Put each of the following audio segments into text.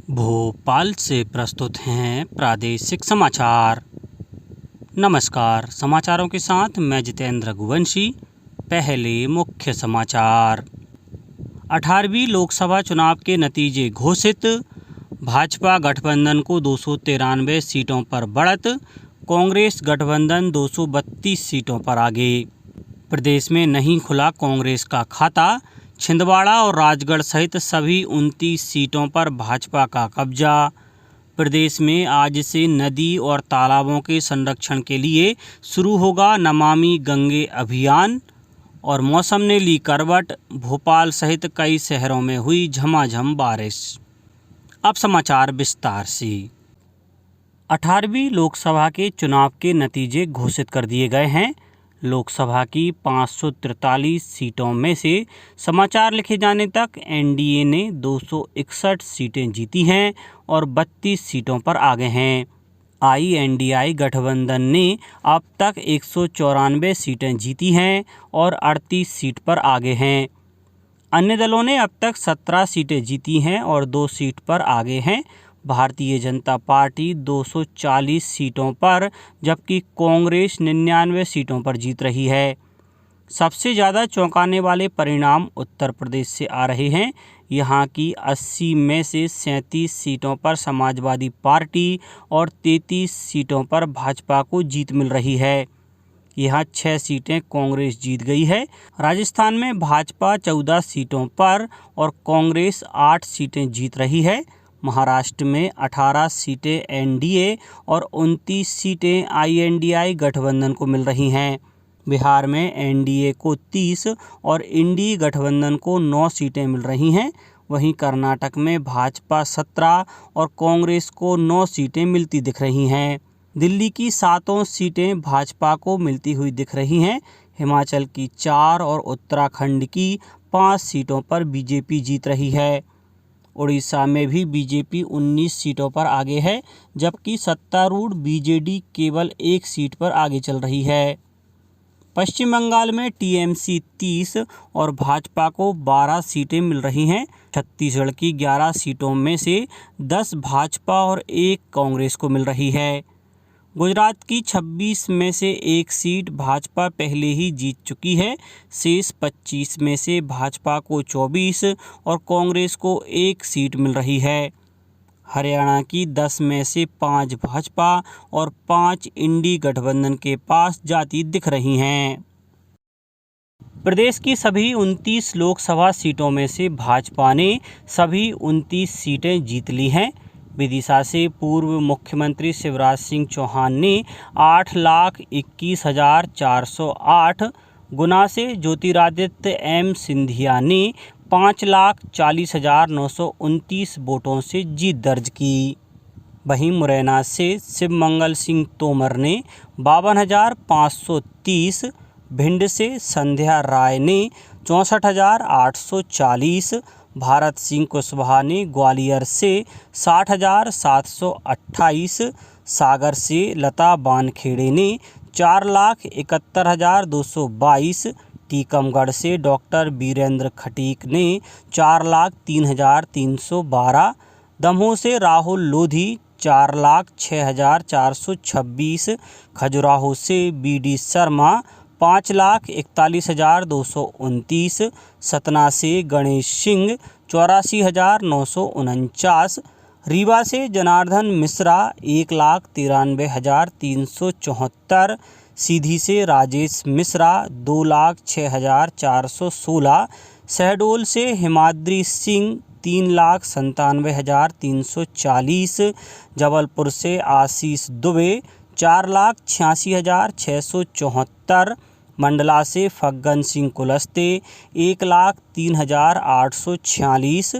भोपाल से प्रस्तुत हैं प्रादेशिक समाचार। नमस्कार, समाचारों के साथ मैं जितेंद्र रघुवंशी। पहले मुख्य समाचार। 18वीं लोकसभा चुनाव के नतीजे घोषित। भाजपा गठबंधन को 293 सीटों पर बढ़त। कांग्रेस गठबंधन 232 सीटों पर आगे। प्रदेश में नहीं खुला कांग्रेस का खाता। छिंदवाड़ा और राजगढ़ सहित सभी 29 सीटों पर भाजपा का कब्जा। प्रदेश में आज से नदी और तालाबों के संरक्षण के लिए शुरू होगा नमामि गंगे अभियान। और मौसम ने ली करवट। भोपाल सहित कई शहरों में हुई झमाझम बारिश। अब समाचार विस्तार से। 18वीं लोकसभा के चुनाव के नतीजे घोषित कर दिए गए हैं। लोकसभा की 543 सीटों में से समाचार लिखे जाने तक एनडीए ने 261 सीटें जीती हैं और 32 सीटों पर आगे हैं। आईएनडीआई गठबंधन ने अब तक 194 सीटें जीती हैं और 38 सीट पर आगे हैं। अन्य दलों ने अब तक 17 सीटें जीती हैं और 2 सीट पर आगे हैं। भारतीय जनता पार्टी 240 सीटों पर जबकि कांग्रेस 99 सीटों पर जीत रही है। सबसे ज़्यादा चौंकाने वाले परिणाम उत्तर प्रदेश से आ रहे हैं। यहाँ की 80 में से 37 सीटों पर समाजवादी पार्टी और 33 सीटों पर भाजपा को जीत मिल रही है। यहाँ 6 सीटें कांग्रेस जीत गई है। राजस्थान में भाजपा 14 सीटों पर और कांग्रेस 8 सीटें जीत रही है। महाराष्ट्र में 18 सीटें एनडीए और 29 सीटें आईएनडीआई गठबंधन को मिल रही हैं। बिहार में एनडीए को 30 और इंडी गठबंधन को 9 सीटें मिल रही हैं। वहीं कर्नाटक में भाजपा 17 और कांग्रेस को 9 सीटें मिलती दिख रही हैं। दिल्ली की 7 सीटें भाजपा को मिलती हुई दिख रही हैं। हिमाचल की 4 और उत्तराखंड की 5 सीटों पर बीजेपी जीत रही है। उड़ीसा में भी बीजेपी 19 सीटों पर आगे है, जबकि सत्तारूढ़ बीजेडी केवल 1 सीट पर आगे चल रही है। पश्चिम बंगाल में टीएमसी 30 और भाजपा को 12 सीटें मिल रही हैं। छत्तीसगढ़ की 11 सीटों में से 10 भाजपा और 1 कांग्रेस को मिल रही है। गुजरात की 26 में से 1 सीट भाजपा पहले ही जीत चुकी है। शेष 25 में से भाजपा को 24 और कांग्रेस को 1 सीट मिल रही है। हरियाणा की 10 में से 5 भाजपा और 5 इंडी गठबंधन के पास जाती दिख रही हैं। प्रदेश की सभी 29 लोकसभा सीटों में से भाजपा ने सभी 29 सीटें जीत ली हैं। विदिशा से पूर्व मुख्यमंत्री शिवराज सिंह चौहान ने 8,21,408, गुना से ज्योतिरादित्य एम सिंधिया ने 5,40,929 वोटों से जीत दर्ज की। वहीं मुरैना से शिवमंगल सिंह तोमर ने 52,530, भिंड से संध्या राय ने 64,840, भारत सिंह कुशवाहा ने ग्वालियर से 60,728, सागर से लता बानखेड़े ने 4,71,222, टीकमगढ़ से डॉक्टर वीरेंद्र खटीक ने 4,03,312, दमोह से राहुल लोधी 4,06,426, खजुराहो से बीडी शर्मा 5,41,229, सतना से गणेश सिंह 84,949, रीवा से जनार्दन मिश्रा 1,93,374, सीधी से राजेश मिश्रा 2,06,416, शहडोल से हिमाद्री सिंह 3,97,340, जबलपुर से आशीष दुबे 4,86,674, मंडला से फग्गन सिंह कुलस्ते 1,03,846,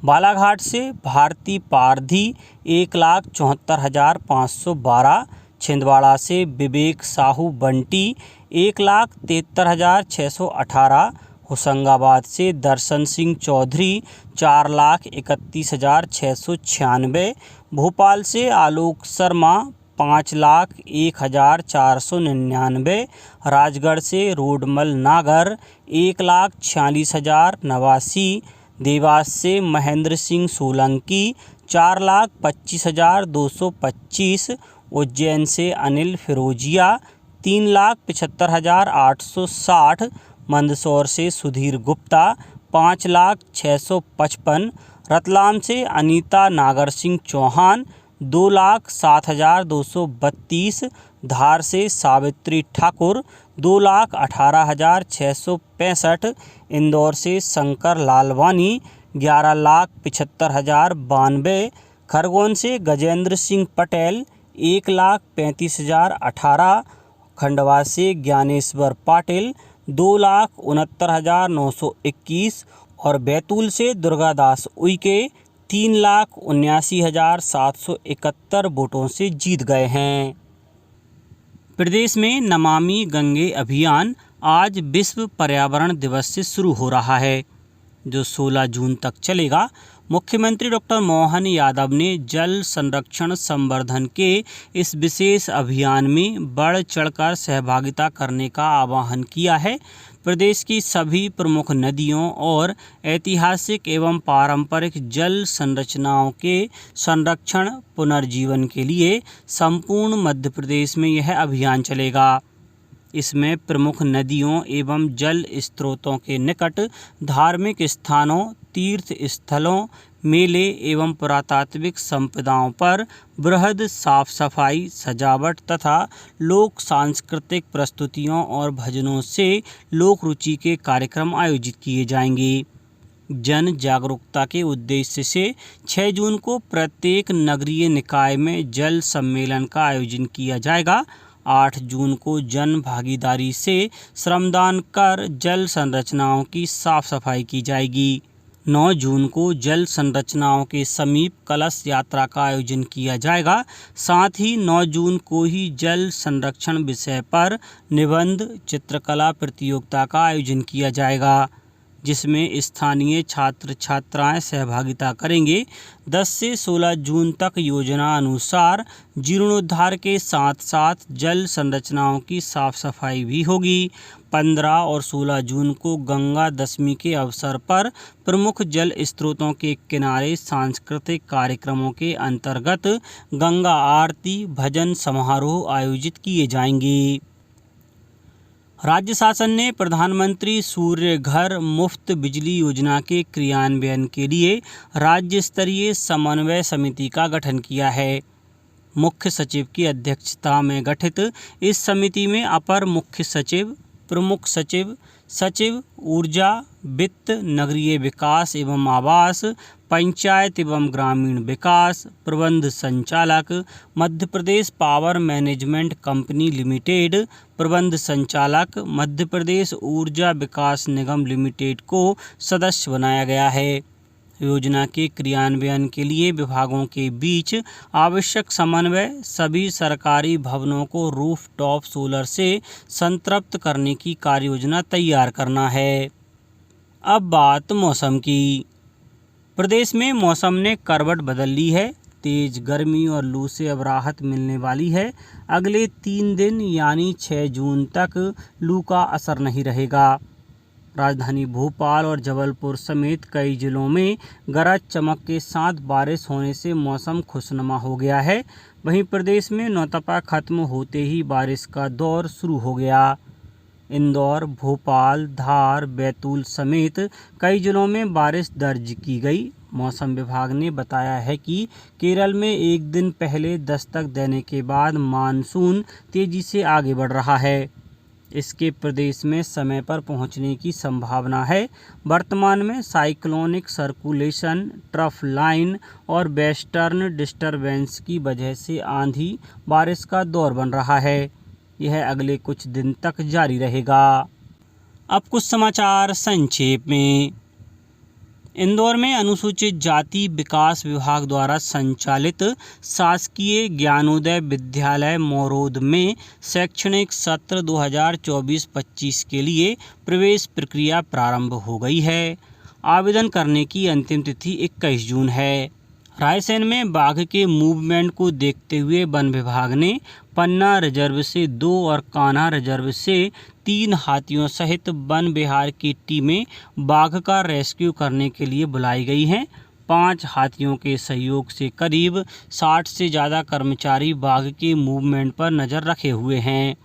बालाघाट से भारती पारधी 1,74,512, छिंदवाड़ा से विवेक साहू बंटी 1,73,618, होशंगाबाद से दर्शन सिंह चौधरी 4,31,696, भोपाल से आलोक शर्मा 5,01,499, राजगढ़ से रोडमल नागर 1,46,089, देवास से महेंद्र सिंह सोलंकी 4,25,225। उज्जैन से अनिल फिरोजिया 3,75,860। मंदसौर से सुधीर गुप्ता 5,06,55। रतलाम से अनीता नागर सिंह चौहान 2,07,232। धार से सावित्री ठाकुर 2,18,665। इंदौर से शंकर लालवानी 11,75,092। खरगोन से गजेंद्र सिंह पटेल 1,35,018। खंडवा से ज्ञानेश्वर पाटिल 2,69,921 और बैतूल से दुर्गादास उइके 3,79,771 वोटों से जीत गए हैं। प्रदेश में नमामि गंगे अभियान आज विश्व पर्यावरण दिवस से शुरू हो रहा है, जो 16 जून तक चलेगा। मुख्यमंत्री डॉक्टर मोहन यादव ने जल संरक्षण संवर्धन के इस विशेष अभियान में बढ़ चढ़कर सहभागिता करने का आह्वान किया है। प्रदेश की सभी प्रमुख नदियों और ऐतिहासिक एवं पारंपरिक जल संरचनाओं के संरक्षण पुनर्जीवन के लिए संपूर्ण मध्य प्रदेश में यह अभियान चलेगा। इसमें प्रमुख नदियों एवं जल स्रोतों के निकट धार्मिक स्थानों, तीर्थ स्थलों, मेले एवं पुरातात्विक संपदाओं पर बृहद साफ सफाई, सजावट तथा लोक सांस्कृतिक प्रस्तुतियों और भजनों से लोक रुचि के कार्यक्रम आयोजित किए जाएंगे। जन जागरूकता के उद्देश्य से 6 जून को प्रत्येक नगरीय निकाय में जल सम्मेलन का आयोजन किया जाएगा। 8 जून को जन भागीदारी से श्रमदान कर जल संरचनाओं की साफ सफाई की जाएगी। 9 जून को जल संरचनाओं के समीप कलश यात्रा का आयोजन किया जाएगा। साथ ही 9 जून को ही जल संरक्षण विषय पर निबंध चित्रकला प्रतियोगिता का आयोजन किया जाएगा, जिसमें स्थानीय छात्र छात्राएं सहभागिता करेंगे। 10 से 16 जून तक योजना अनुसार जीर्णोद्धार के साथ साथ जल संरचनाओं की साफ सफाई भी होगी। 15 और 16 जून को गंगा दशमी के अवसर पर प्रमुख जल स्रोतों के किनारे सांस्कृतिक कार्यक्रमों के अंतर्गत गंगा आरती, भजन समारोह आयोजित किए जाएंगे। राज्य शासन ने प्रधानमंत्री सूर्य घर मुफ्त बिजली योजना के क्रियान्वयन के लिए राज्य स्तरीय समन्वय समिति का गठन किया है। मुख्य सचिव की अध्यक्षता में गठित इस समिति में अपर मुख्य सचिव, प्रमुख सचिव, सचिव ऊर्जा, वित्त, नगरीय विकास एवं आवास, पंचायत एवं ग्रामीण विकास, प्रबंध संचालक, Madhya Pradesh power management company limited, प्रबंध संचालक, मध्य प्रदेश ऊर्जा विकास निगम लिमिटेड को सदस्य बनाया गया है। योजना के क्रियान्वयन के लिए विभागों के बीच आवश्यक समन्वय, सभी सरकारी भवनों को रूफटॉप सोलर से संतृप्त करने की कार्ययोजना तैयार करना है। अब बात मौसम की। प्रदेश में मौसम ने करवट बदल ली है। तेज गर्मी और लू से अब राहत मिलने वाली है। अगले 3 दिन यानी 6 जून तक लू का असर नहीं रहेगा। राजधानी भोपाल और जबलपुर समेत कई जिलों में गरज चमक के साथ बारिश होने से मौसम खुशनुमा हो गया है। वहीं प्रदेश में नौतपा खत्म होते ही बारिश का दौर शुरू हो गया। इंदौर, भोपाल, धार, बैतूल समेत कई जिलों में बारिश दर्ज की गई। मौसम विभाग ने बताया है कि केरल में एक दिन पहले दस्तक देने के बाद मानसून तेजी से आगे बढ़ रहा है। इसके प्रदेश में समय पर पहुंचने की संभावना है। वर्तमान में साइक्लोनिक सर्कुलेशन, ट्रफ लाइन और वेस्टर्न डिस्टरबेंस की वजह से आंधी बारिश का दौर बन रहा है। यह अगले कुछ दिन तक जारी रहेगा। अब कुछ समाचार संक्षेप में। इंदौर में अनुसूचित जाति विकास विभाग द्वारा संचालित शासकीय ज्ञानोदय विद्यालय मोरौद में शैक्षणिक सत्र 2024-25 के लिए प्रवेश प्रक्रिया प्रारंभ हो गई है। आवेदन करने की अंतिम तिथि 21 जून है। रायसेन में बाघ के मूवमेंट को देखते हुए वन विभाग ने पन्ना रिजर्व से 2 और कान्हा रिजर्व से 3 हाथियों सहित वन विहार की टीमें बाघ का रेस्क्यू करने के लिए बुलाई गई हैं। 5 हाथियों के सहयोग से करीब 60 से ज़्यादा कर्मचारी बाघ के मूवमेंट पर नज़र रखे हुए हैं।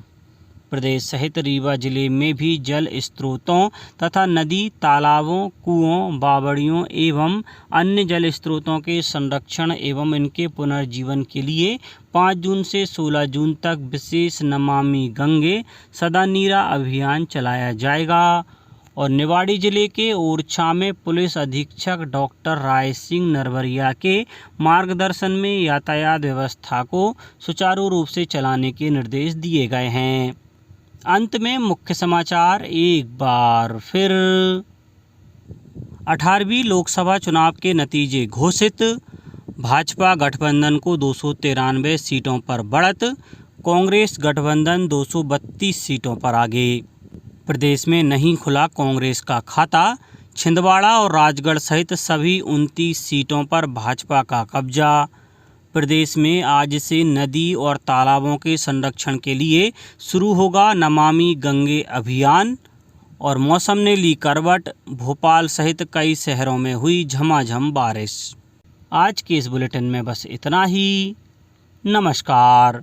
प्रदेश सहित रीवा जिले में भी जल स्रोतों तथा नदी, तालाबों, कुओं, बावड़ियों एवं अन्य जल स्रोतों के संरक्षण एवं इनके पुनर्जीवन के लिए 5 जून से 16 जून तक विशेष नमामि गंगे सदा नीरा अभियान चलाया जाएगा। और निवाड़ी जिले के ओरछा में पुलिस अधीक्षक डॉक्टर राय सिंह नरवरिया के मार्गदर्शन में यातायात व्यवस्था को सुचारू रूप से चलाने के निर्देश दिए गए हैं। अंत में मुख्य समाचार एक बार फिर। 18वीं लोकसभा चुनाव के नतीजे घोषित। भाजपा गठबंधन को 293 सीटों पर बढ़त। कांग्रेस गठबंधन 232 सीटों पर आगे। प्रदेश में नहीं खुला कांग्रेस का खाता। छिंदवाड़ा और राजगढ़ सहित सभी 29 सीटों पर भाजपा का कब्जा। प्रदेश में आज से नदी और तालाबों के संरक्षण के लिए शुरू होगा नमामि गंगे अभियान। और मौसम ने ली करवट। भोपाल सहित कई शहरों में हुई झमाझम बारिश। आज के इस बुलेटिन में बस इतना ही। नमस्कार।